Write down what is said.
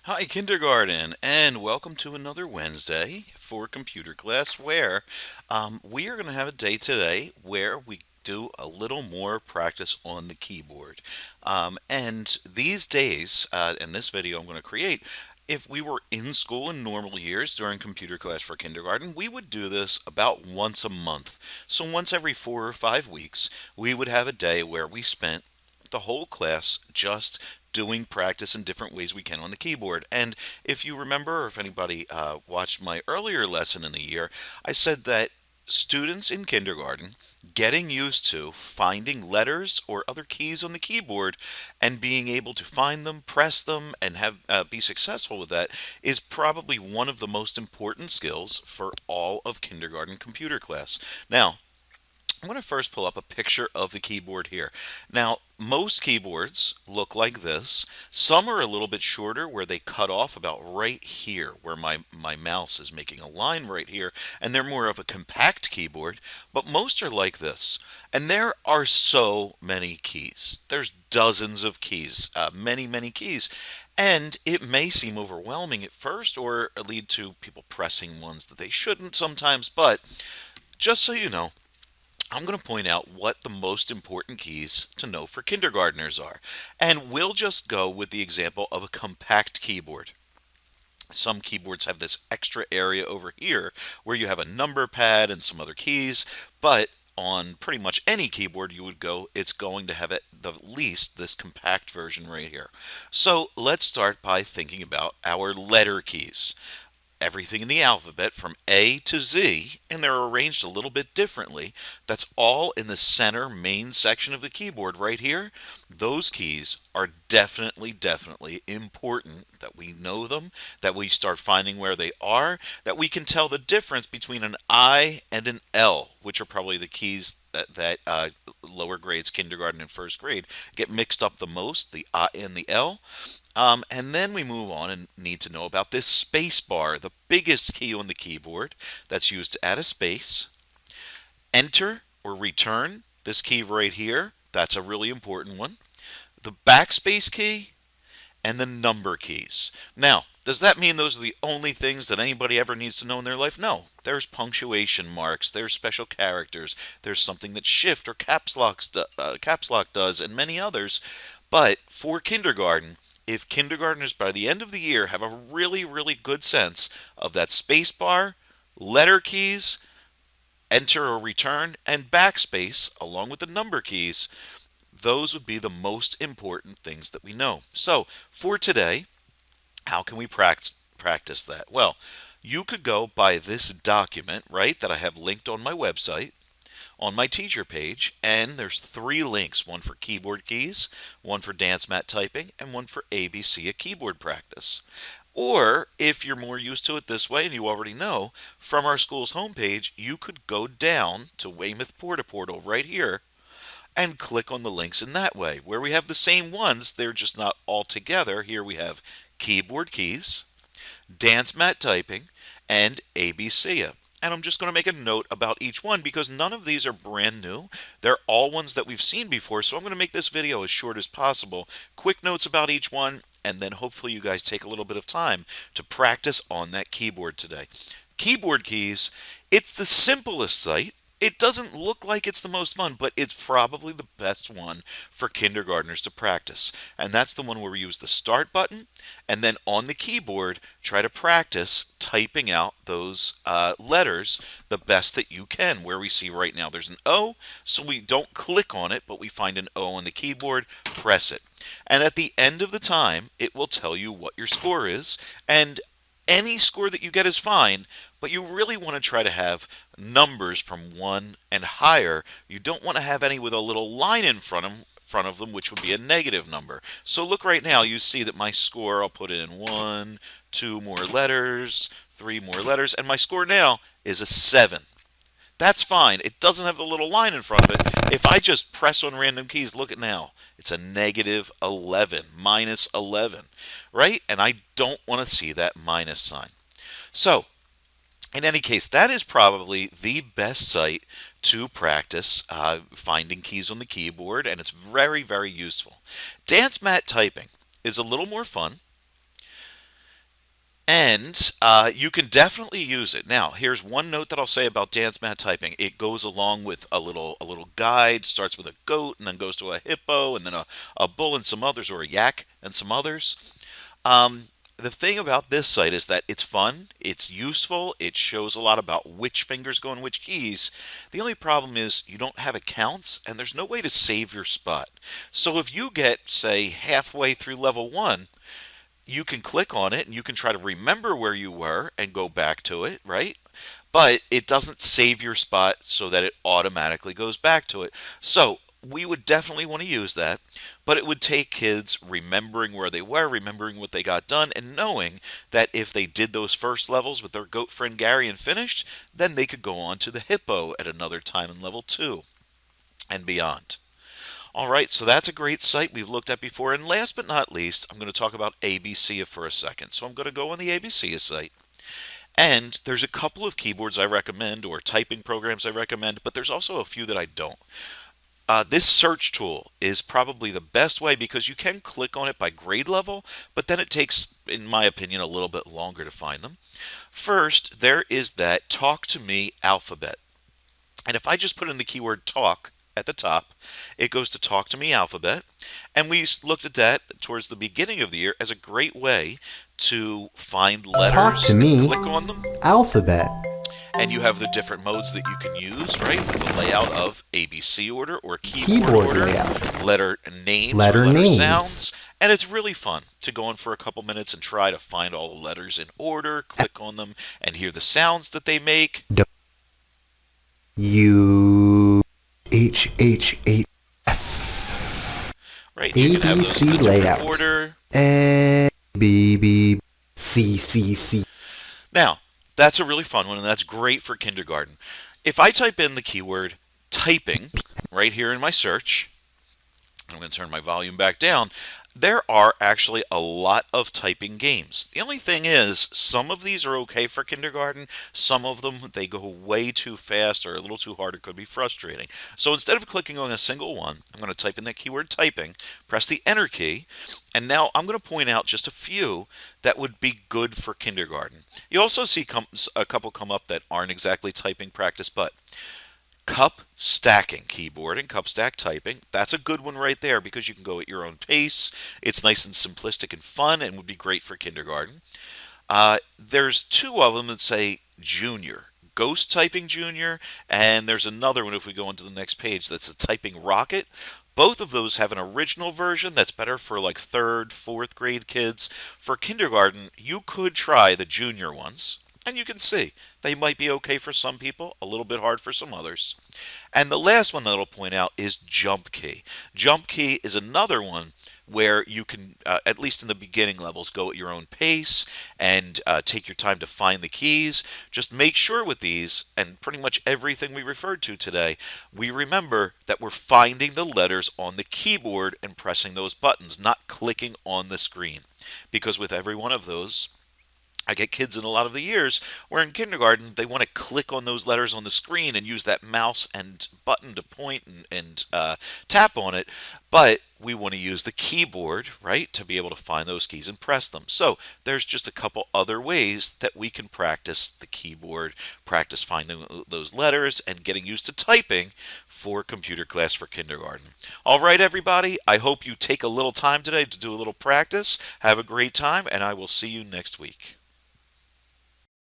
Hi, kindergarten, and welcome to another Wednesday for computer class where we are going to have a day today where we do a little more practice on the keyboard. And these days, in this video I'm going to create, if we were in school in normal years during computer class for kindergarten, we would do this about once a month. So once every 4 or 5 weeks, we would have a day where we spent the whole class just doing practice in different ways we can on the keyboard. And if you remember, or if anybody watched my earlier lesson in the year, I said that students in kindergarten getting used to finding letters or other keys on the keyboard and being able to find them, press them, and have be successful with that is probably one of the most important skills for all of kindergarten computer class. Now, I'm going to first pull up a picture of the keyboard here. Now, most keyboards look like this. Some are a little bit shorter where they cut off about right here where my mouse is making a line right here, and they're more of a compact keyboard, but most are like this. And there are so many keys. There's dozens of keys, many, many keys. And it may seem overwhelming at first or lead to people pressing ones that they shouldn't sometimes, but just so you know, I'm going to point out what the most important keys to know for kindergartners are. And we'll just go with the example of a compact keyboard. Some keyboards have this extra area over here where you have a number pad and some other keys, but on pretty much any keyboard you would go, it's going to have at the least this compact version right here. So let's start by thinking about our letter keys. Everything in the alphabet from A to Z, and they're arranged a little bit differently. That's all in the center main section of the keyboard right here. Those keys are definitely important that we know them, that we start finding where they are, that we can tell the difference between an I and an L, which are probably the keys that lower grades, kindergarten and first grade, get mixed up the most, the I and the L. And then we move on and need to know about this space bar, the biggest key on the keyboard that's used to add a space. Enter or return, this key right here, that's a really important one. The backspace key and the number keys. Now, does that mean those are the only things that anybody ever needs to know in their life? No. There's punctuation marks, there's special characters, there's something that shift or caps lock does, and many others. But for kindergarten, if kindergartners by the end of the year have a really good sense of that space bar, letter keys, enter or return, and backspace, along with the number keys, those would be the most important things that we know. So for today, how can we practice that? Well, you could go by this document, right, that I have linked on my website, on my teacher page, and there's 3 links, one for keyboard keys, one for dance mat typing, and one for ABC, a keyboard practice. Or if you're more used to it this way and you already know, from our school's homepage, you could go down to Weymouth Portal right here and click on the links in that way, where we have the same ones, they're just not all together. Here we have keyboard keys, dance mat typing, and ABC. And I'm just going to make a note about each one because none of these are brand new. They're all ones that we've seen before, so I'm going to make this video as short as possible. Quick notes about each one, and then hopefully you guys take a little bit of time to practice on that keyboard today. Keyboard keys, it's the simplest site. It doesn't look like it's the most fun, but it's probably the best one for kindergartners to practice. And that's the one where we use the start button and then on the keyboard try to practice typing out those letters the best that you can. Where we see right now there's an O, so we don't click on it, but we find an O on the keyboard, press it. And at the end of the time, it will tell you what your score is. And any score that you get is fine, but you really want to try to have numbers from 1 and higher. You don't want to have any with a little line in front of them, which would be a negative number. So look right now, you see that my score, I'll put in 1, 2 more letters, 3 more letters, and my score now is a 7. That's fine. It doesn't have the little line in front of it. If I just press on random keys, look at now. It's a negative 11, minus 11, right? And I don't want to see that minus sign. So, in any case, that is probably the best site to practice finding keys on the keyboard, and it's very useful. Dance mat typing is a little more fun. And you can definitely use it. Now, here's one note that I'll say about dance mat typing. It goes along with a little guide. Starts with a goat and then goes to a hippo and then a bull and some others, or a yak and some others. Um, the thing about this site is that it's fun, it's useful, it shows a lot about which fingers go in which keys. The only problem is you don't have accounts and there's no way to save your spot. So if you get, say, halfway through level one, you can click on it and you can try to remember where you were and go back to it, right? But it doesn't save your spot so that it automatically goes back to it. So we would definitely want to use that, but it would take kids remembering where they were, remembering what they got done, and knowing that if they did those first levels with their goat friend Gary and finished, then they could go on to the hippo at another time in level 2 and beyond. All right, so that's a great site we've looked at before. And last but not least, I'm going to talk about ABC for a second. So I'm going to go on the ABC site. And there's a couple of keyboards I recommend or typing programs I recommend, but there's also a few that I don't. This search tool is probably the best way because you can click on it by grade level, but then it takes, in my opinion, a little bit longer to find them. First, there is that Talk to Me alphabet. And if I just put in the keyword talk at the top, it goes to Talk to Me alphabet. And we looked at that towards the beginning of the year as a great way to find Talk letters to and me. click on them. Alphabet. And you have the different modes that you can use, right? With the layout of ABC order or keyboard Keyboard order, layout. letter names or Letter letter names. sounds. And it's really fun to go in for a couple minutes and try to find all the letters in order, click on them, and hear the sounds that they make. U H H H Right? You A can have B those C in a different layout. order. A B B C C C. Now, that's a really fun one, and that's great for kindergarten. If I type in the keyword typing right here in my search, I'm going to turn my volume back down. There are actually a lot of typing games. The only thing is, some of these are okay for kindergarten. Some of them, they go way too fast or a little too hard. It could be frustrating. So instead of clicking on a single one, I'm going to type in that keyword typing, press the enter key, and now I'm going to point out just a few that would be good for kindergarten. You also see a couple come up that aren't exactly typing practice, but cup stacking keyboard and cup stack typing. That's a good one right there because you can go at your own pace. It's nice and simplistic and fun and would be great for kindergarten. There's two of them that say junior. Ghost Typing Junior, and there's another one if we go into the next page that's a Typing Rocket. Both of those have an original version that's better for like third, fourth grade kids. For kindergarten, you could try the junior ones, and you can see they might be okay for some people, a little bit hard for some others. And the last one that I'll point out is Jump Key. Jump Key is another one where you can, at least in the beginning levels, go at your own pace and take your time to find the keys. Just make sure with these, and pretty much everything we referred to today, we remember that we're finding the letters on the keyboard and pressing those buttons, not clicking on the screen. Because with every one of those, I get kids in a lot of the years where in kindergarten they want to click on those letters on the screen and use that mouse and button to point and tap on it, but we want to use the keyboard, right, to be able to find those keys and press them. So there's just a couple other ways that we can practice the keyboard, practice finding those letters, and getting used to typing for computer class for kindergarten. All right, everybody, I hope you take a little time today to do a little practice. Have a great time, and I will see you next week.